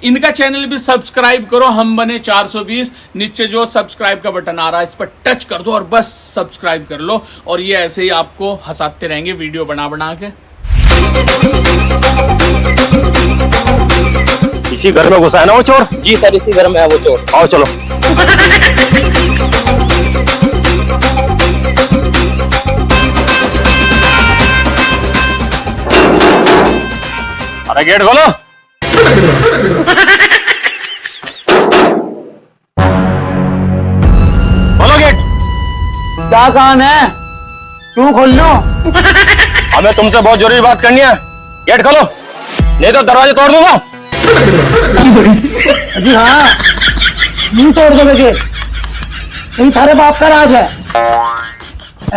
इनका चैनल भी सब्सक्राइब करो। हम बने 420। नीचे जो सब्सक्राइब का बटन आ रहा है इस पर टच कर दो और बस सब्सक्राइब कर लो। और ये ऐसे ही आपको हंसाते रहेंगे वीडियो बना बना के। इसी घर में घुसा है ना वो चोर? जी सर, इसी घर में है वो चोर। आओ चलो। अरे गेट खोलो। खोलो गेट। क्या काम है? क्यों खोल लूं? हमें तुमसे बहुत जरूरी बात करनी है। गेट खोलो, नहीं तो दरवाजे तोड़ दूंगा। जी हाँ, नहीं तोड़ दोगे गेट? नहीं, थारे बाप का राज है।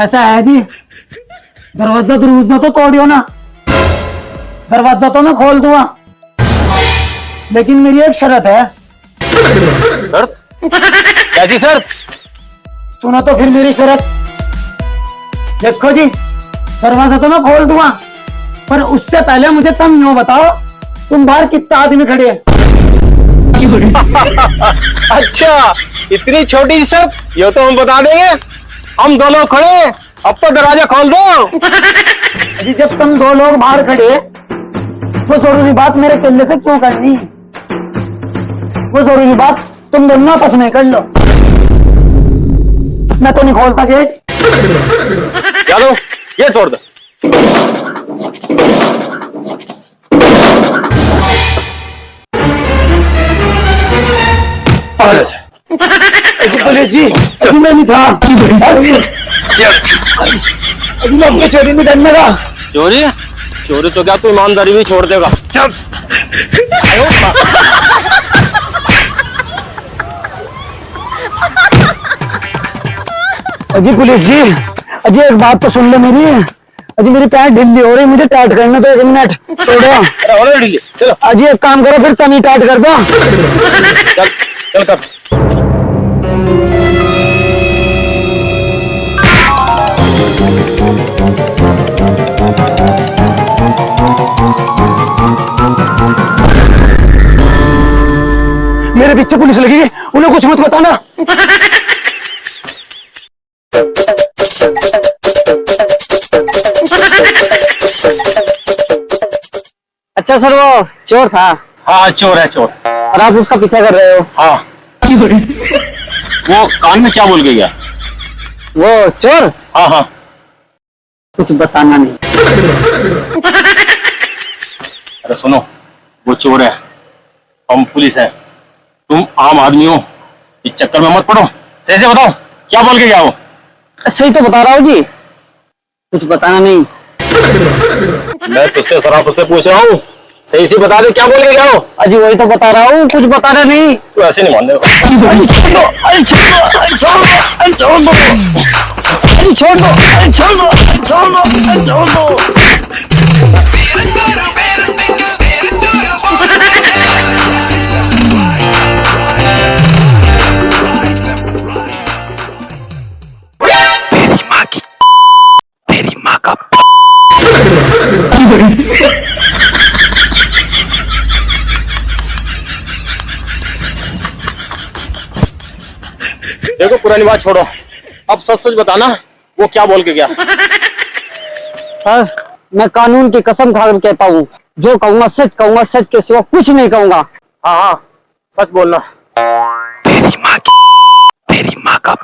ऐसा है जी, दरवाजा तो तोड़ियो ना, दरवाजा तो मैं खोल दूंगा, लेकिन मेरी एक शर्त है। शर्त? कैसी शर्त? सुना तो फिर मेरी शर्त। देखो जी, दरवाजा तो मैं खोल दूंगा, पर उससे पहले मुझे तुम यूं बताओ, तुम बाहर कितना आदमी खड़े हैं? अच्छा, इतनी छोटी शर्त? ये तो हम बता देंगे। हम दोनों खड़े, अब तो दरवाजा खोल दो। अभी जब तुम दो लोग बाहर खड़े, वो जरूरी बात मेरे केले से क्यों करनी? वो जरूरी बात तुम दोनों आपस में कर लो। मैं तो नहीं खोलता गेट। चलो, ये छोड़ दो। पुलिस जी, अभी मैं नहीं था। अभी मैं अपनी चोरी नहीं करने का। चोरी? चोरी तो क्या तू ईमानदारी भी छोड़ देगा। चल। अजी पुलिस जी, अजी एक बात तो सुन लो मेरी। अजी मेरी पैंट ढीली हो रही, मुझे टाइट करना तो 1 मिनट छोड़ो। ढीली। चलो अजी एक काम करो, फिर तुम ही टाइट कर दो। चल चल कर। मेरे पीछे पुलिस लगी है, उन्हें कुछ मत बताना। अच्छा सर, वो चोर था? हाँ चोर है, चोर। और आप उसका पीछा कर रहे हो? हाँ। वो कान में क्या बोल के गया? वो चोर? हाँ हाँ। कुछ बताना नहीं। अरे सुनो, वो चोर है, हम पुलिस है, तुम आम आदमी हो, इस चक्कर में मत पड़ो। सही से बताओ, क्या बोल के गया वो? सही तो बता रहा हूँ जी, कुछ बताना नहीं। मैं तुझसे शराफत से पूछ रहा हूँ, सही से बता दे, क्या बोल के गया वो? अजी वही तो बता रहा हूँ, कुछ बताना नहीं। तू ऐसे नहीं मानने को। तेरी माँ का देखो पुरानी बात छोड़ो, अब सच सच बताना, वो क्या बोल के गया? सर, मैं कानून की कसम खा कर कहता हूँ, जो कहूंगा सच कहूंगा, सच के सिवा कुछ नहीं कहूंगा। हाँ हाँ, सच बोलना। तेरी माँ का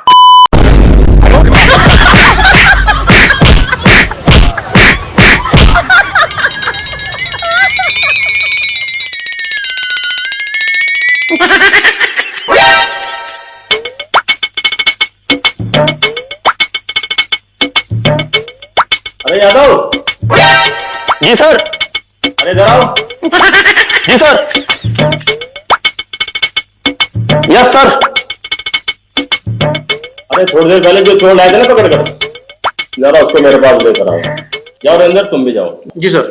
अरे यादव। जी सर। अरे इधर आओ। जी सर। Yes sir. अरे थोड़ी देर पहले जो चोर आए थे ना पकड़ कर, जरा उसको मेरे पास लेकर आओ। जाओ अंदर, तुम भी जाओ। जी सर।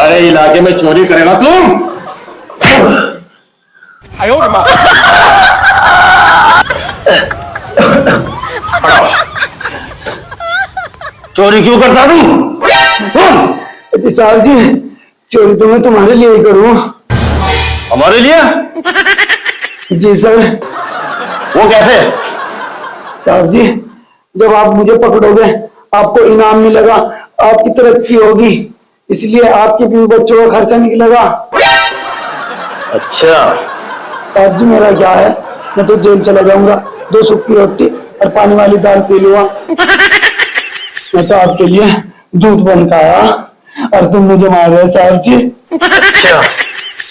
हमारे इलाके में चोरी करेगा तुम? चोरी क्यों करता तू? जी साहब जी, चोरी तो मैं तुम्हारे लिए ही करूँ। हमारे लिए? जी सर। वो कैसे? साहब जी, जब आप मुझे पकड़ोगे आपको इनाम मिलेगा, आपकी तरक्की होगी, इसलिए आपके बीवी बच्चों का खर्चा निकलेगा। अच्छा। साहब जी मेरा क्या है, मैं तो जेल चला जाऊंगा, 2 सूखी रोटी और पानी वाली दाल पी लूंगा। मैं तो आपके लिए दूध बन का आया और तुम मुझे मार रहे हो साहब जी। अच्छा,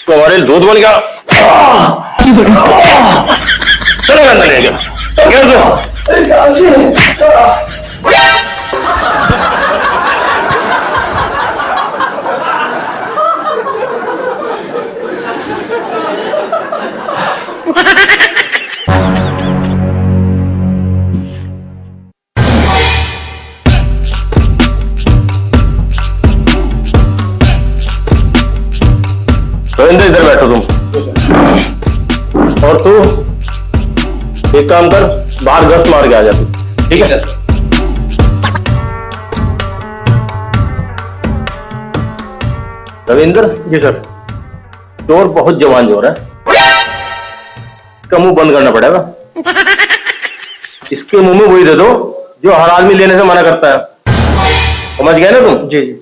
तो हमारे दूध बन गया। चलो अंदर ले गया। साहब जी, रविंद्र इधर बैठो तुम। और तू एक काम कर, बाहर गश्त मार के आ जा तू, ठीक है? रविंद्र। जी सर। चोर बहुत जवान चोर है, इसका मुंह बंद करना पड़ेगा। इसके मुंह में वही दे दो जो हर आदमी लेने से मना करता है। समझ गए ना तुम? जी जी।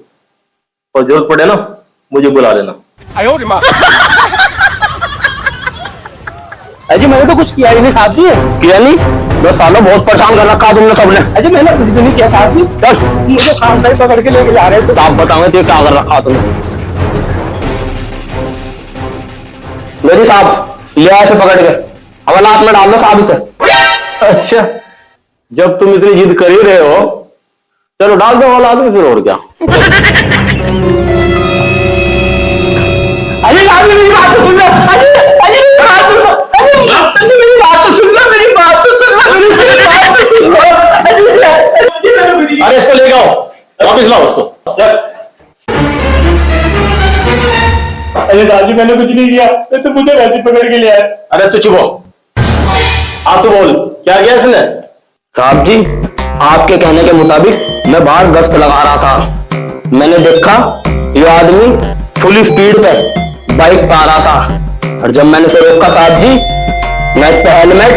और जरूरत पड़े ना मुझे बुला लेना। अजी मैंने तो कुछ किया ही नहीं साहब जी। किया नहीं? 10 सालों बहुत परेशान कर रखा तुमने सबने। अजी मैंने कुछ भी नहीं किया साहब जी। चल, मुझे काम से पकड़ के लेके जा रहे थे। तो आप बताओगे तो क्या कर रखा तुमने? मेरी साहब ले आए से पकड़ के हवालात में डाल दो साहब इसे। अच्छा, जब तुम इतनी जिद कर ही रहे हो, चलो डाल दो हवालात में, फिर और क्या। अजी साहब मेरी बात तो सुन लो। अजी अजी मेरी बात सुन लो। अजी मेरी बात तो सुन लो। मेरी बात तो सुन लो। मेरी बात तो सुन लो। अरे इसको ले जाओ, वापिस लाओ उसको। चल। अरे साहब जी मैंने कुछ नहीं किया, तो मुझे वैसे पकड़ के ले आए। अरे तू चुप हो, आप तो बोल क्या किया इसने? साहब जी, आपके कहने के मुताबिक मैं बाहर गश्त लगा रहा था, मैंने देखा ये आदमी फुल स्पीड पे बाइक पा रहा था, और जब मैंने इसे रोका साहब जी, मैं इस पे हेलमेट,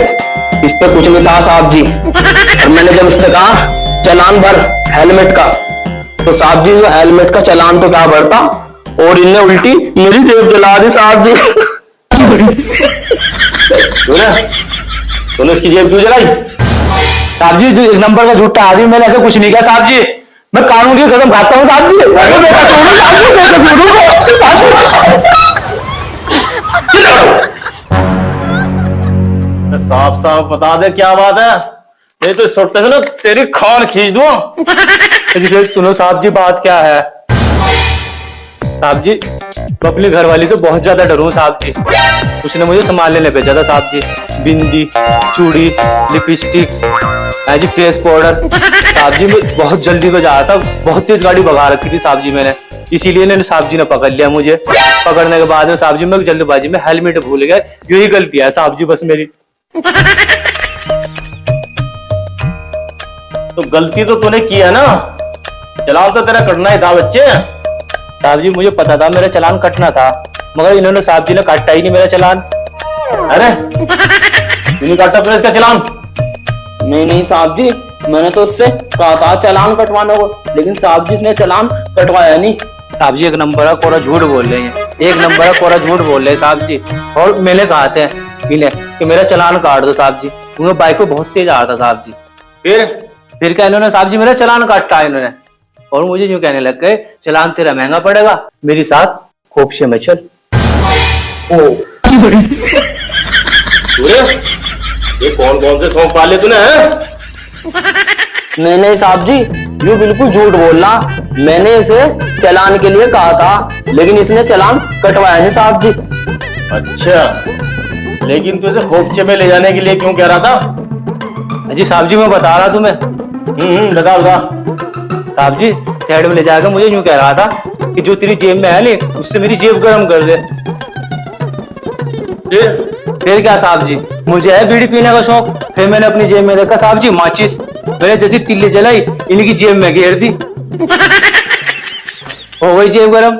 इस पे कुछ नहीं था साहब जी, और मैंने जब इससे कहा चालान भर हेलमेट का, तो साहब जी वो हेलमेट का चालान तो क्या भरता, और इनने उल्टी मेरी जेब जला दी साहब जी। तूने उसकी जेब क्यों जलाई? साहब जी जो 1 नंबर का झूठा आदमी, मैंने ऐसा कुछ नहीं किया साहब जी। मैं कानून की कदम खाता हूँ साहब जी। साफ साफ बता दे क्या बात है, नहीं तो सोटे से ना तेरी खाल खींच दूं। सुनो साहब जी बात क्या है। साहब जी मैं अपनी घरवाली से बहुत ज्यादा डरूं साहब जी। उसने मुझे सामान लेने भेजा था साहब जी, बिंदी, चूड़ी, लिपस्टिक, जी फेस पाउडर। साहब जी मैं बहुत जल्दी में जा रहा था, बहुत तेज गाड़ी भगा रखी थी साहब जी मैंने, इसीलिए इन्होंने साहब जी ने पकड़ लिया मुझे। पकड़ने के बाद में साहब जी मैं जल्दबाजी में हेलमेट भूल गया, यही गलती है साहब जी बस मेरी। तो गलती तो तूने की है ना, चलान तो तेरा करना ही था बच्चे। साहब जी मुझे पता था मेरा चालान कटना था, मगर इन्होंने साहब जी ने काटा ही नहीं मेरा चालान। अरे तूने काटा फिर इसका चालान? नहीं साहब जी, मैंने तो उससे कहा था चालान कटवाने को, लेकिन साहब जी ने चालान कटवाया नहीं। साहब जी 1 नंबर का कोरा झूठ बोल रहे हैं, 1 नंबर का कोरा झूठ बोल रहे हैं साहब जी। और मैंने कहा था इन्हें कि मेरा चालान काट दो साहब जी, उन्हें बाइक पे बहुत तेज आ रहा था साहब जी। फिर क्या इन्होंने साहब जी मेरा चालान काटा इन्होंने, और मुझे यूं कहने लग गए चालान तेरा महंगा पड़ेगा, मेरे साथ खोपशे में चल। ये कौन कौन से सौंप पाले तूने हैं? नहीं साहब जी यूं बिल्कुल झूठ बोलना, मैंने इसे चालान के लिए कहा था, लेकिन इसने चालान कटवाया नहीं साहब जी। अच्छा, लेकिन तुझे खोपचे में ले जाने के लिए क्यों कह रहा था? जी साहब जी मैं बता रहा तुम्हें। बता बता। साहब जी साइड में ले जाकर मुझे यूं कह रहा था कि जो तेरी जेब में है नहीं उससे मेरी जेब गर्म कर दे। फिर क्या साहब जी, मुझे है बीड़ी पीने का शौक। फिर मैंने अपनी जेब में देखा साहब जी माचिस, मैंने जैसी तिल्ली जलाई इनकी जेब में घेर दी, हो गई जेब गरम।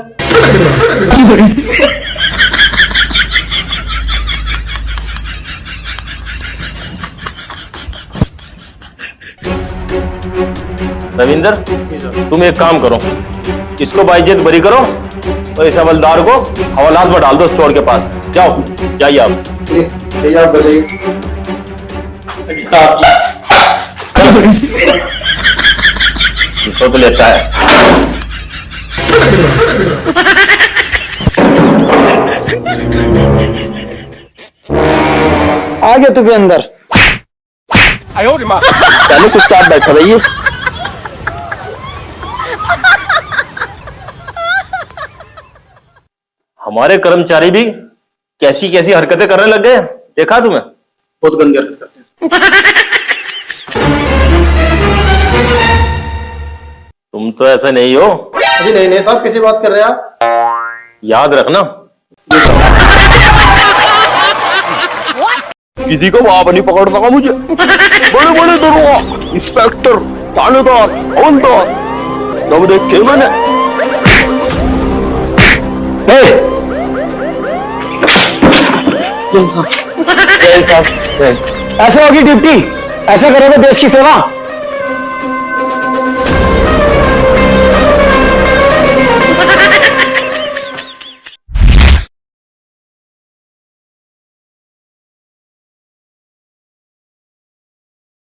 रविंदर, तुम एक काम करो, इसको बाइज्जत बरी करो और इस हवलदार को हवालात में डाल दो उस चोर के पास। जाओ, जाइए आप। इसको तो लेता है। आ गया तू भी अंदर। चलो चुपचाप बैठा रहिए। हमारे कर्मचारी भी कैसी कैसी हरकतें करने लग गए, देखा तुम्हें? बहुत गंदी हरकतें। तुम तो ऐसा नहीं हो। अभी नहीं नहीं साहब, किसी बात कर रहे हैं आप? याद रखना, किसी को वहां पर नहीं पकड़ सका मुझे। बड़े बड़े दरोगा, इंस्पेक्टर, थानेदार, हवलदार सब देखे मैंने। ऐसे होगी ड्यूटी, ऐसे करोगे देश की सेवा।